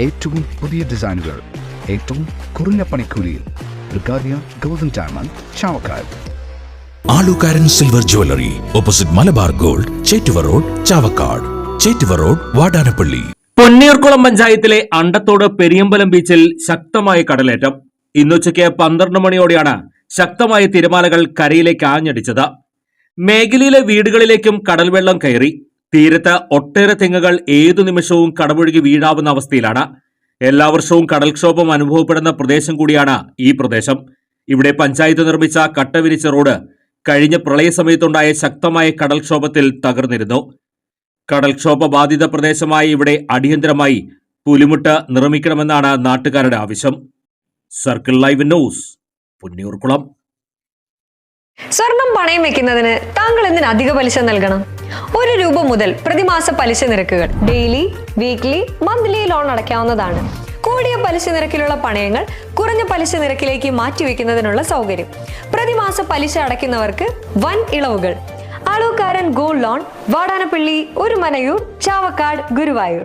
ഏറ്റവും പുതിയ ഡിസൈനുകൾ ഏറ്റവും കുറഞ്ഞ പണിക്കൂലിയിൽ ബ്രിഗാദിയ golden diamond Chavakkad. Alukaran silver jewellery opposite Malabar gold, Chettuva road, Chavakkad. Chettuva road, Vadanappally. Ponniyoorkulam പഞ്ചായത്തിലെ അണ്ടത്തോട് പെരിയമ്പലം ബീച്ചിൽ ശക്തമായ കടലേറ്റം. ഇന്നുച്ചയ്ക്ക് 12 മണിയോടെയാണ് ശക്തമായ തിരമാലകൾ കരയിലേക്ക് ആഞ്ഞടിച്ചത്. മേഖലയിലെ വീടുകളിലേക്കും കടൽവെള്ളം കയറി. തീരത്ത് ഒട്ടേറെ തെങ്ങുകൾ ഏതു നിമിഷവും കടപുഴകി വീഴാവുന്ന അവസ്ഥയിലാണ്. എല്ലാ വർഷവും കടൽക്ഷോഭം അനുഭവപ്പെടുന്ന പ്രദേശം കൂടിയാണ് ഈ പ്രദേശം. ഇവിടെ പഞ്ചായത്ത് നിർമ്മിച്ച കട്ടവിരിച്ച റോഡ് കഴിഞ്ഞ പ്രളയ സമയത്തുണ്ടായ ശക്തമായ കടൽക്ഷോഭത്തിൽ തകർന്നിരുന്നു. കടൽക്ഷോഭ ബാധിത പ്രദേശമായ ഇവിടെ അടിയന്തരമായി പുലിമുട്ട് നിർമ്മിക്കണമെന്നാണ് നാട്ടുകാരുടെ ആവശ്യം. Circle live news, Ponniyoorkulam. സ്വർണം പണയം വെക്കുന്നതിന് താങ്കൾ എന്തിന് അധിക പലിശ നൽകണം? 1 രൂപ മുതൽ പ്രതിമാസ പലിശ നിരക്കുകൾ ഡെയിലി, വീക്ക്ലി, മന്ത്ലി ലോൺ അടയ്ക്കാവുന്നതാണ്. കൂടിയ പലിശ നിരക്കിലുള്ള പണയങ്ങൾ കുറഞ്ഞ പലിശ നിരക്കിലേക്ക് മാറ്റിവെക്കുന്നതിനുള്ള സൗകര്യം. പ്രതിമാസ പലിശ അടയ്ക്കുന്നവർക്ക് വൻ ഇളവുകൾ. ആലുകാരൻ ഗോൾഡ് ലോൺ, വാടാനപ്പള്ളി, ഒരുമനയൂർ, ചാവക്കാട്, ഗുരുവായൂർ.